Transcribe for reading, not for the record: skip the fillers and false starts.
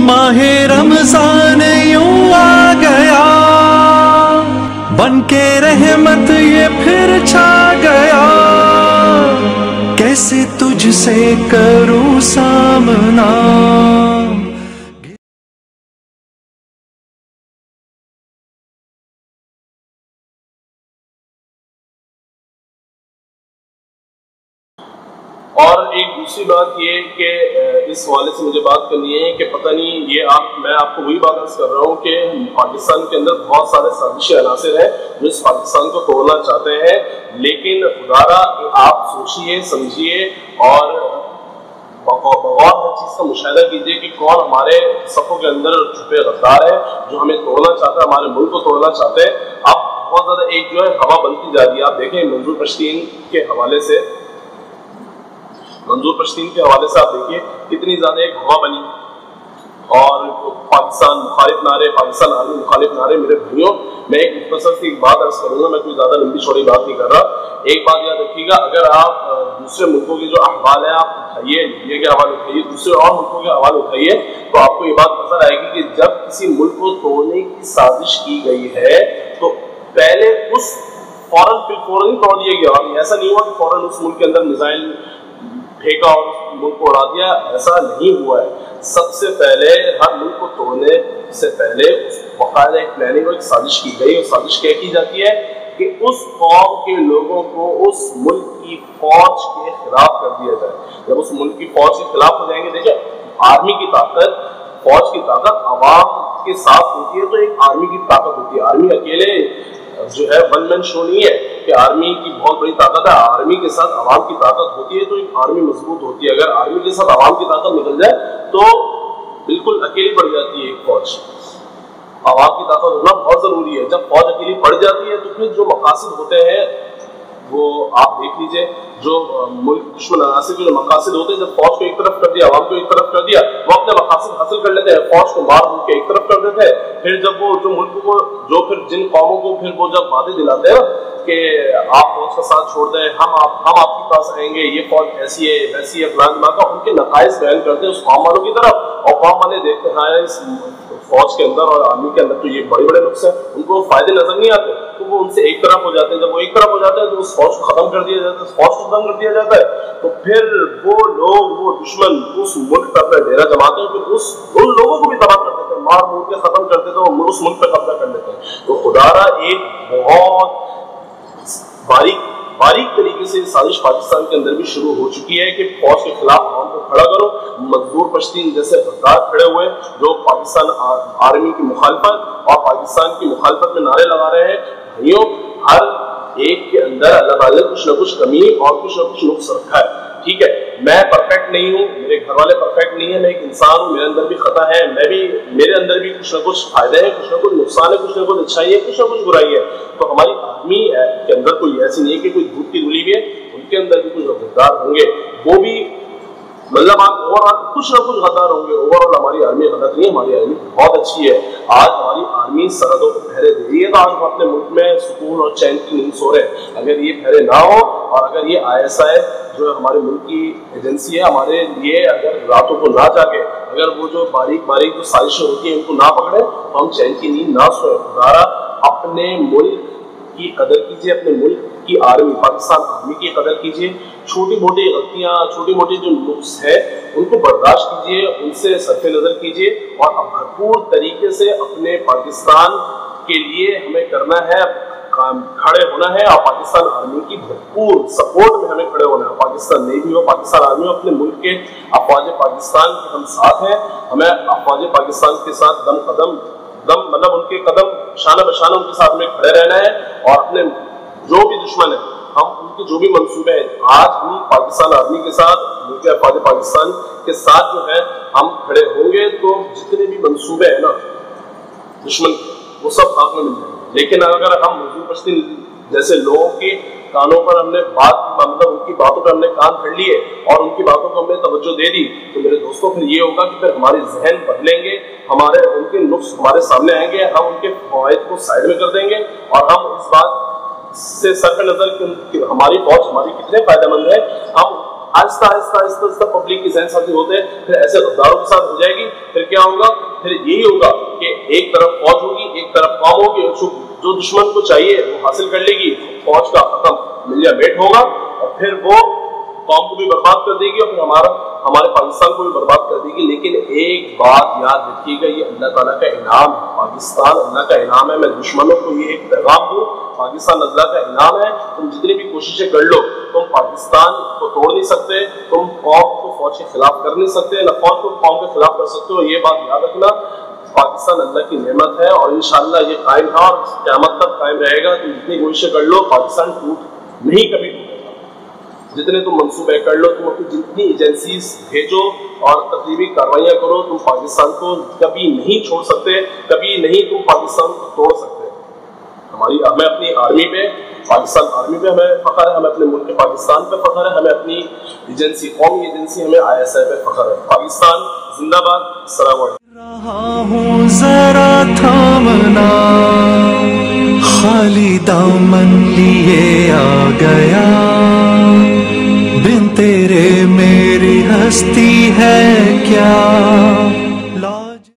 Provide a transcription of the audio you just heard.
माहे रमजान यूं आ गया, बन के रहमत ये फिर छा गया। कैसे तुझसे करूं सामना। और एक दूसरी बात ये कि इस हवाले से मुझे बात करनी है कि पता नहीं ये मैं आपको वही बात अर्ज कर रहा हूँ कि पाकिस्तान के अंदर बहुत सारे साजिशी अनासिर हैं जो इस पाकिस्तान को तोड़ना चाहते हैं, लेकिन खुदारा आप सोचिए समझिए और बगौर हर चीज़ का मुशाहिदा कीजिए कि कौन हमारे सफ़ों के अंदर छुपे गद्दार है जो हमें तोड़ना चाहते हैं, हमारे मुल्क को तोड़ना चाहते हैं। अब बहुत ज़्यादा एक जो है हवा बनती जा रही है। आप देखें मंजूर पश्तीन के हवाले से आप देखिए कितनी ज्यादा एक हवा बनी और पाकिस्तान मुखालिफ नारे, पाकिस्तान आर्मी मुखालिफ नारे। मेरे भाइयों, मैं एक मुख्तसर सी एक बात अर्ज करूंगा, मैं कोई ज्यादा लंबी चौड़ी बात नहीं कर रहा। एक बात याद रखिएगा, अगर आप दूसरे मुल्कों के जो अहवाल है आप उठाइए, लीबिया के हवाले उठाइए, दूसरे और मुल्कों के हवाले उठाइए, तो आपको ये बात नजर आएगी कि जब किसी मुल्क को तोड़ने की साजिश की गई है तो पहले उस फौरन तोड़ दिया गया। और ऐसा नहीं हुआ कि फौरन उस मुल्क के अंदर मिसाइल फेंका और मुल्क को उड़ा दिया, ऐसा नहीं हुआ है। सबसे पहले हर मुल्क को तोड़ने से पहले बाकायदा एक प्लानिंग और एक साजिश की गई। और साजिश क्या की जाती है कि उस कौम के लोगों को उस मुल्क की फौज के खिलाफ कर दिया जाए। जब उस मुल्क की फौज के खिलाफ हो जाएंगे, देखिए आर्मी की ताकत, फौज की ताकत आवाम के साथ होती है, तो एक आर्मी की ताकत होती है। आर्मी अकेले जो है वन मैन शो नहीं है कि आर्मी की बहुत बड़ी ताकत है। आर्मी के साथ आवाम की ताकत होती है तो एक आर्मी मजबूत होती है। अगर आर्मी के साथ आवाम की ताकत निकल जाए तो बिल्कुल अकेली पड़ जाती है एक फौज। आवाम की ताकत होना बहुत जरूरी है। जब फौज अकेली पड़ जाती है तो फिर जो मकासद होते हैं वो आप देख लीजिए, जो मुल्क दुश्मन अनासिर के जो मकासद होते हैं, जब फौज को एक तरफ कर दिया, आवाम को एक तरफ कर दिया, वो अपने मकासद हासिल कर लेते हैं, फौज को मार के एक तरफ कर देते हैं। फिर जब वो जो मुल्क को जो फिर जिन कौमों को फिर वो जब वादे दिलाते हैं कि आप फौज का साथ छोड़ दें, हम आपके पास आएंगे, ये फौज ऐसी है वैसी है फलान दिमाग का, उनके नकाइज बयान करते हैं उस कौम वालों की तरफ, और कौम वाले देखते हैं इस फौज के अंदर और आर्मी के अंदर तो ये बड़े बड़े नुक्स हैं, उनको फायदे नजर नहीं आते, तो वो उनसे एक तरफ हो जाते हैं। जब वो एक तरफ हो जाते हैं तो उस फौज को खत्म कर दिया जाता है, फौज को खत्म कर दिया जाता है, तो फिर वो लोग, वो दुश्मन उस मुल्क पर अपना डेरा जमाते हैं, फिर उन लोगों को भी तबाह कर देते हैं, मार मूर के खत्म कर देते हैं, उस मुल्क पर कब्जा कर लेते हैं। तो खुदारा एक बहुत बारीक तरीके से साजिश पाकिस्तान के अंदर भी शुरू हो चुकी है कि फौज के खिलाफ आवाम को खड़ा करो। मंजूर पश्तीन जैसे गद्दार खड़े हुए जो पाकिस्तान आर्मी की मुखालफत और पाकिस्तान की मुखालफत में नारे लगा रहे हैं। भाइयों, हर एक के अंदर अल्लाह ताला ने कुछ ना कुछ कमी और कुछ ना कुछ नुक्स रखा है। ठीक है, मैं परफेक्ट नहीं हूँ, मेरे घर वाले परफेक्ट नहीं है, मैं एक इंसान हूँ, मेरे अंदर भी खता है, मेरे अंदर भी कुछ ना कुछ फायदे हैं, कुछ ना कुछ नुकसान है, कुछ ना कुछ अच्छाई है, कुछ ना कुछ बुराई है। तो हमारी आर्मी के अंदर कोई ऐसी नहीं है कि कोई दूध की धुली भी है, उनके अंदर भी कुछ गद्दार होंगे, वो भी मतलब आप ओवरऑल कुछ ना कुछ गद्दार होंगे। ओवरऑल हमारी आर्मी गलत नहीं है, हमारी आर्मी बहुत अच्छी है। आज हमारी आर्मी सरहदों को पहरे दे रही है, तो आज हम अपने मुल्क में सुकून और चैन की नींद सो रहे हैं। अगर ये पहरे ना हो और अगर ये ISI जो हमारे मुल्क की एजेंसी है हमारे लिए अगर रातों को ना जागे, अगर वो जो बारीक जो साजिशें होती हैं उनको ना पकड़े, तो हम चैन की नींद ना सोए। खुदारा अपने मुल्क की कदर कीजिए, अपने मुल्क की आर्मी, पाकिस्तान आर्मी की कदर कीजिए। छोटी मोटी गलतियां, छोटी मोटी जो नुक्स है उनको बर्दाश्त कीजिए, उनसे सरफे नजर कीजिए और अब भरपूर तरीके से अपने पाकिस्तान के लिए हमें करना है, खड़े होना है और पाकिस्तान आर्मी की भरपूर सपोर्ट में हमें खड़े होना है। पाकिस्तान नेवी हो, पाकिस्तान आर्मी हो, अपने मुल्क के अफवाज पाकिस्तान के हम साथ हैं। हमें अफवाज पाकिस्तान के साथ दम मतलब उनके कदम शाना बशाना उनके साथ में खड़े रहना है और अपने जो भी दुश्मन है, हम उनके जो भी मंसूबे हैं, आज हम पाकिस्तान आर्मी के साथ, मुल्क के अफवाज पाकिस्तान के साथ जो है हम खड़े होंगे, तो जितने भी मंसूबे हैं ना दुश्मन वो सब हाथ में मिल जाएंगे। लेकिन अगर हम मंजूर पश्तीन जैसे लोगों के कानों पर हमने मतलब उनकी बातों पर हमने कान धर लिए और उनकी बातों को हमने तवज्जो दे दी, तो मेरे दोस्तों फिर ये होगा कि फिर हमारे जहन बदलेंगे, उनके नुक्स हमारे सामने आएंगे, हम उनके फवायद को साइड में कर देंगे और हम इस बात से सरफ नजर कि हमारी फौज हमारी कितने फायदेमंद है, हम آہستہ آہستہ آہستہ آہستہ پبلک کی ذہن سازی ہوتے ہیں، پھر ایسے غداروں کے ساتھ ہو جائے گی. پھر کیا ہوگا؟ پھر یہی ہوگا کہ ایک طرف فوج ہوگی، ایک طرف قوم ہوگی، جو دشمن کو چاہیے وہ حاصل کر لے گی، فوج کا ختم ملیا میٹ ہوگا، اور پھر وہ قوم کو بھی برباد کر دے گی اور پھر ہمارے پاکستان کو بھی برباد کر دے گی. لیکن ایک بات یاد رکھیے گا، یہ اللہ تعالیٰ کا انعام ہے، پاکستان اللہ کا انعام ہے. میں دشمنوں کو یہ ایک پیغام دوں، پاکستان اللہ کا انعام ہے. تم جتنی بھی کوششیں کر لو، تم پاکستان کو توڑ نہیں سکتے، تم قوم کو فوج کے خلاف کر نہیں سکتے، نہ فوج کو قوم کے خلاف کر سکتے ہو. یہ بات یاد رکھنا. پاکستان اللہ کی نعمت ہے اور انشاءاللہ یہ قائم تھا اور قیامت تک قائم رہے گا. تم جتنی کوششیں کر لو، پاکستان ٹوٹ نہیں کبھی ٹوٹے گا. جتنے تم منصوبے کر لو، تم اپنی جتنی ایجنسیز بھیجو اور تقریبی کاروائیاں کرو، تم پاکستان کو کبھی نہیں چھوڑ سکتے، کبھی نہیں تم پاکستان کو توڑ سکتے. ہمیں اپنی آرمی پہ، پاکستان آرمی پہ ہمیں فخر ہے، ہمیں اپنے ملک پاکستان پہ فخر ہے، ہمیں اپنی ایجنسی، قومی ایجنسی ہمیں ISI پہ فخر ہے. پاکستان زندہ باد. السلام علیکم. رہا ہوں ذرا تھامنا، خالی دامن لیے آ گیا، بن تیرے میری ہستی ہے کیا.